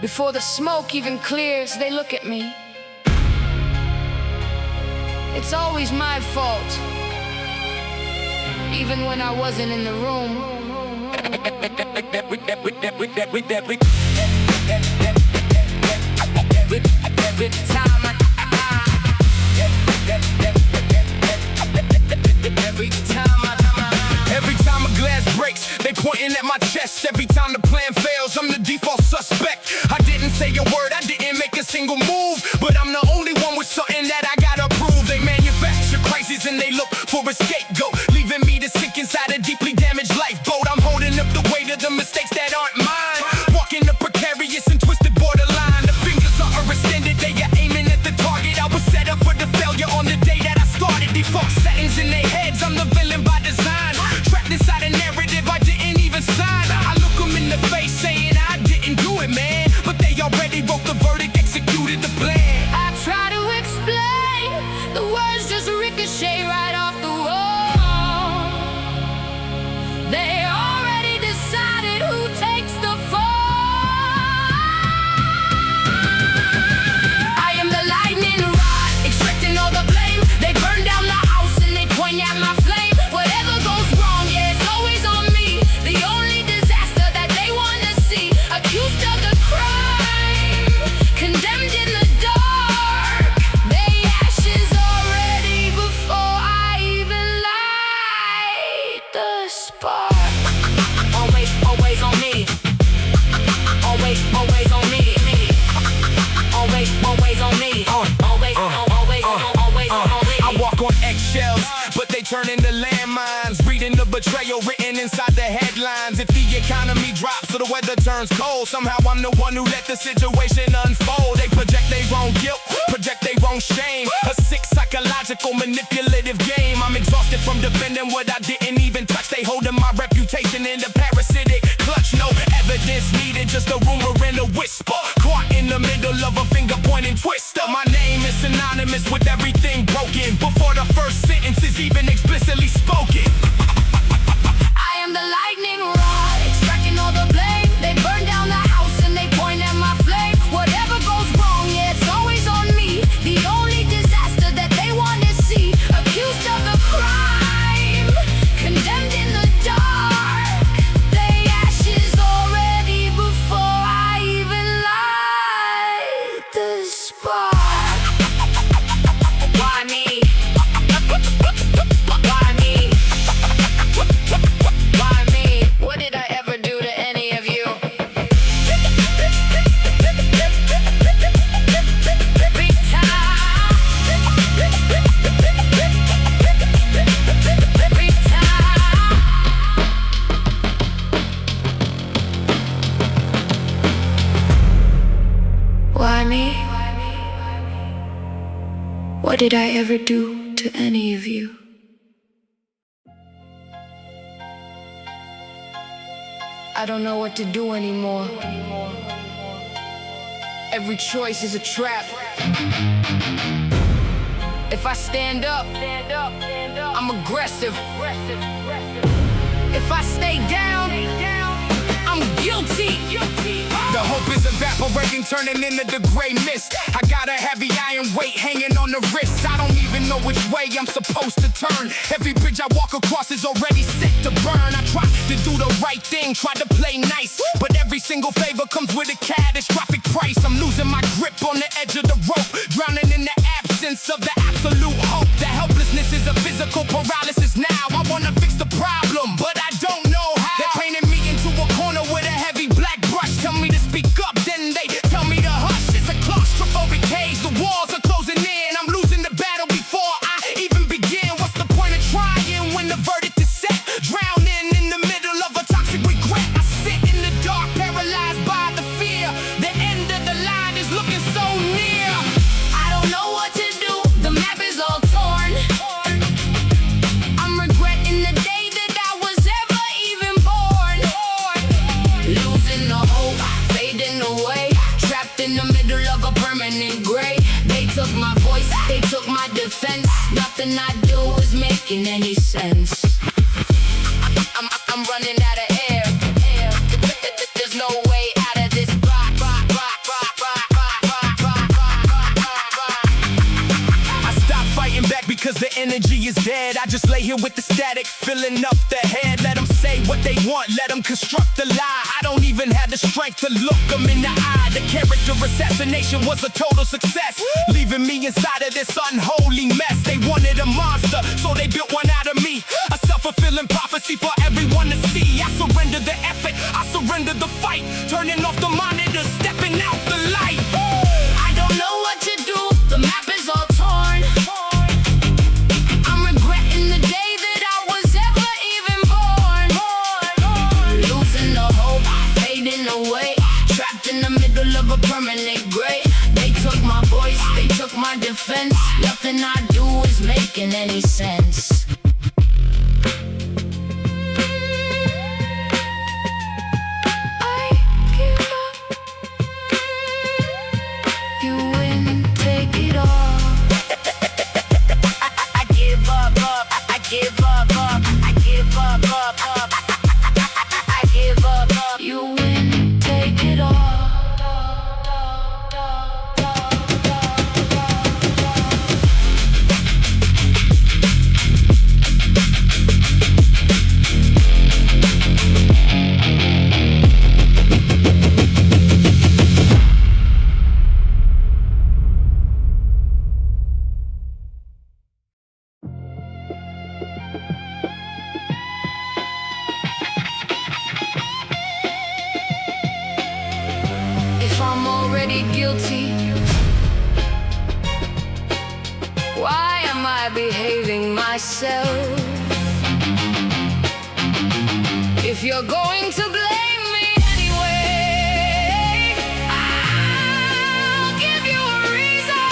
Before the smoke even clears, they look at me. It's always my fault, even when I wasn't in the room. Every time a glass breaks, they pointing at my chest. Every time the plan fails, I'm the default suspect. I didn't say a word, I didn't make a single move, but I'm the only one with something that I gotta prove. They manufacture crises and they look for a scapegoat, leaving me to sink inside a deeply damaged lifeboat. I'm holding up the weight of the mistakes that aren't mine, walking the precarious and twisted borderline. The fingers are extended, they are aiming at the target. I was set up for the failure on the day that I started. Default settings in their heads, I'm the villain by design, trapped inside a narrative I didn't even sign. I look them in the face saying I didn't do it, man, but they already wrote the verdict, executed the plan. I try to explain, the words just ricochet right off the wall. They already decided who takes the fall. I am the lightning rod, extracting all the blame. They burn down the house and they point at my flame. Whatever goes wrong, yeah, it's always on me. The only disaster that they wanna see. Accused of the crime, condemned in the dark. They ashes already before I even light the spark. Always on me. Always on me. Always on me. Always on me. I walk on eggshells, but they turn into landmines. Reading the betrayal written inside the headlines. If the economy drops or the weather turns cold, somehow I'm the one who let the situation unfold. They project their own guilt, project their own shame. A sick psychological manipulative game. I'm exhausted from defending what I didn't even touch. They holding my reputation in the parasitic clutch. No evidence needed, just a rumor and a whisper. Caught in the middle of a finger pointing twister. My name is synonymous with everything broken before the first sentence is even explicitly spoken. I am the lightning rod, extracting all the blame. They burn down the house and they point at my flame. Whatever goes wrong, yeah, it's always on me. The only disaster that they want to see. Accused of the crime, condemned in the dark. They ashes already before I even light the spark. Why me? Why me? Why me? What did I ever do to any of you? Big time. Big time. Why me? What did I ever do to any of you? I don't know what to do anymore. Every choice is a trap. If I stand up, I'm aggressive. If I stay down, I'm guilty. The hope is evaporating, turning into the gray mist. I got a heavy iron weight hanging on the wrist. I don't even know which way I'm supposed to turn. Every bridge I walk across is already set to burn. I try to do the right thing, try to play nice, but every single favor comes with a catastrophic price. I'm losing my grip on the edge of the rope, drowning in the absence of the absolute hope. The helplessness is a physical paralysis now. I wanna fix the problem, but I don't know how. They're painting me into a corner with a heavy black brush. Tell me to speak up, then they tell me to hush. It's a claustrophobic cage, the walls are closing in. I'm losing the battle before I even begin. What's the point of trying when the verdict is set? Drowning in the middle of a toxic regret. I sit in the dark, paralyzed by the fear. The end of the line is looking so near. I don't know what to do, the map is all torn. I'm regretting the day that I was ever even born. Losing the hope, fading away, trapped in the middle of a permanent gray. They took my voice, they took my defense. Nothing I do is making any sense. I'm running out of air. There's no way out of this block. cause the energy is dead. I just lay here with the static, filling up the head. Let them say what they want, let them construct a lie. I don't even have the strength to look them in the eye. The character assassination was a total success, leaving me inside of this unholy mess. They wanted a monster, so they built one out of me. A self-fulfilling prophecy for everyone to see. I surrender the effort, I surrender the fight. Turning off the monitor, stepping out the light. I don't know what to do, the map is all torn. I'm regretting the day that I was ever even born. Losing the hope, fading away, trapped in the middle of a permanent grave. They took my voice, they took my defense. Nothing I do is making any sense. I'm already guilty. Why am I behaving myself? If you're going to blame me anyway, I'll give you a reason.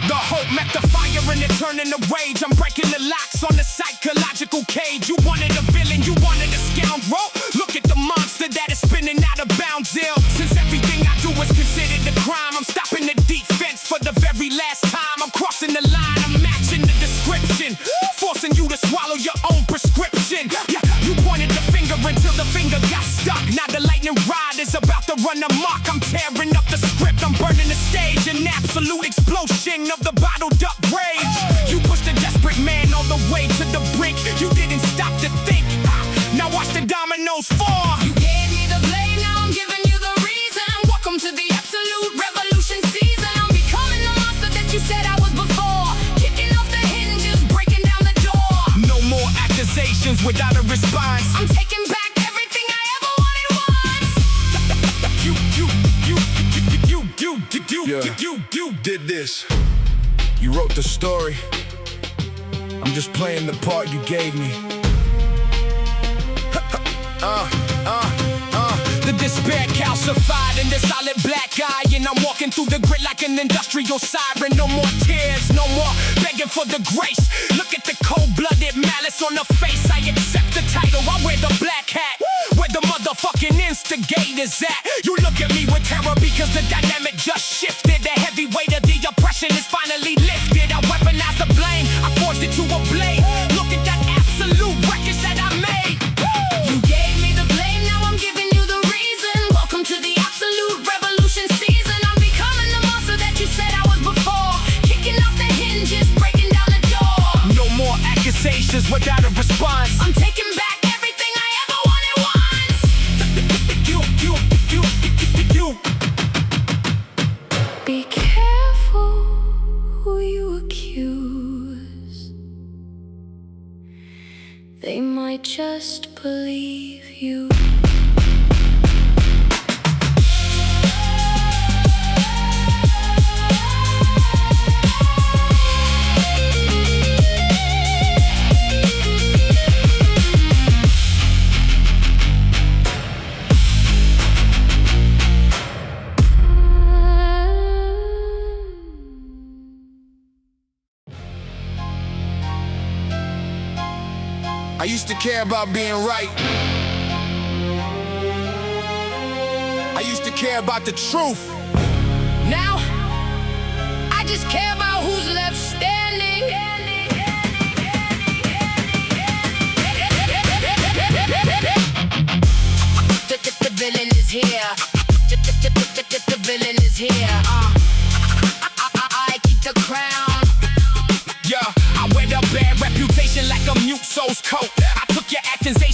The hope met the fire and it turning to rage. I'm breaking the locks on the psychological cage. You wanted a villain, you wanted a scoundrel. Look at the monster that is spinning out of bounds ill. Since everything I do is considered a crime, I'm stopping the defense for the very last time. I'm crossing the line, I'm matching the description, forcing you to swallow your own prescription. Yeah, you pointed the finger until the finger got stuck. Now the lightning rod is about to run amok. I'm tearing up the script, I'm burning the stage. An absolute explosion of the bottled up rage. You pushed a desperate man all the way to the brink. You didn't stop to think. Now watch the dominoes fall. You gave me the blame, now I'm giving you the reason. Welcome to the absolute revolution season. I'm becoming the monster that you said I was before. Kicking off the hinges, breaking down the door. No more accusations without a response. I'm taking back everything I ever wanted once. You did this. You wrote the story. I'm just playing the part you gave me. The despair calcified in the solid black eye, and I'm walking through the grit like an industrial siren. No more tears, no more begging for the grace. Look at the cold-blooded malice on the face. I accept the title, I wear the black hat. Where the motherfucking instigators at? You look at me with terror because the dynamic just shifted. The heavy weight of the oppression is finally lifted. I weaponize the blame, I forced it to a blade. Look at that absolute wreckage that I made. You gave me the blame, now I'm giving you the reason. Welcome to the absolute revolution season. I'm becoming the monster that you said I was before. Kicking off the hinges, breaking down the door. No more accusations without a response. I'm taking back everything I ever wanted once. Be careful who you accuse. They might just believe you. I used to care about being right. I used to care about the truth. Now, I just care about who's left standing. The villain is here. The villain is here.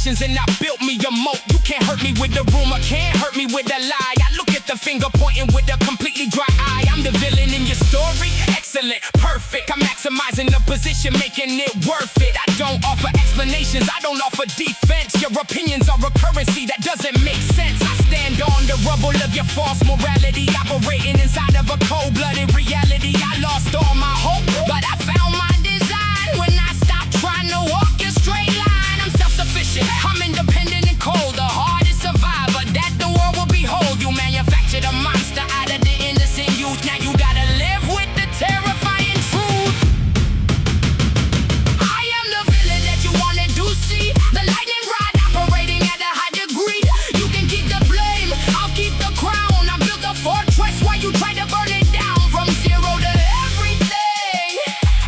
foundations and I built me a moat. You can't hurt me with a rumor, can't hurt me with a lie. I look at the finger pointing with a completely dry eye. I'm the villain in your story, excellent, perfect. I'm maximizing the position, making it worth it. I don't offer explanations, I don't offer defense. Your opinions are a currency that doesn't make sense. I stand on the rubble of your false morality, operating inside of a cold-blooded reality. I lost all my hope, but I found my design when I stopped trying to walk a straight line. I'm self-sufficient, I'm independent and cold, the hardest survivor that the world will behold. You manufactured a monster out of the innocent youth. Now you gotta live with the terrifying truth. I am the villain that you wanted to see, the lightning rod operating at a high degree. You can keep the blame, I'll keep the crown. I built a fortress while you try to burn it down. From zero to everything,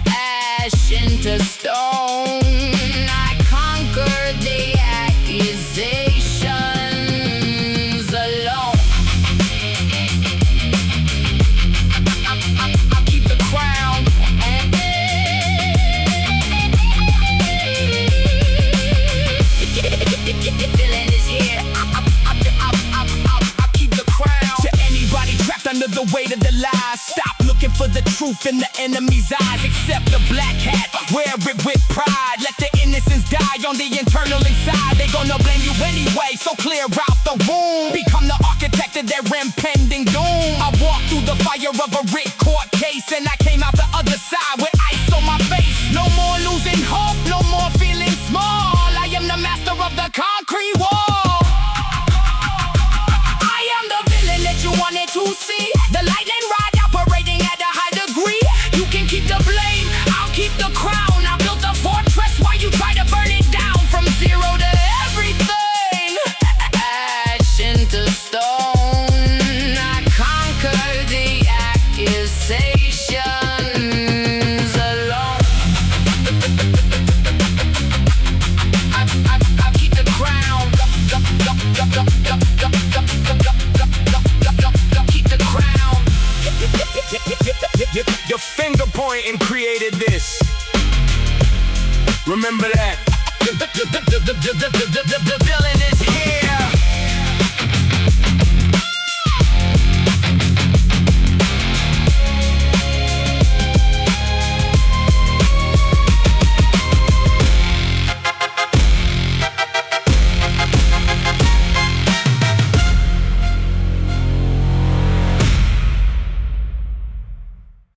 ash into stone. I conquered the accusations alone. I'll keep the crown. The villain is here. I'll keep the crown. To anybody trapped under the weight of the lies, stop looking for the truth in the enemy's eyes. Accept the black hat, wear it with pride. Let the innocents die on the internal inside. They gonna blame you anyway, so clear out the room. Become the architect of their impending doom. I walked through the fire of a writ court case, and I came out the other side with ice on my face. No more losing hope, no more feeling small. I am the master of the concrete wall. I am the villain that you wanted to see, the lightning rod operating at a high degree. You can keep the blame, I'll keep the crown. I built a fortress while you try to burn it down. From zero to everything, ash into stone. I conquered the accusations alone. I keep the crown. Keep the crown. Your finger pointing created this. Remember that. The villain is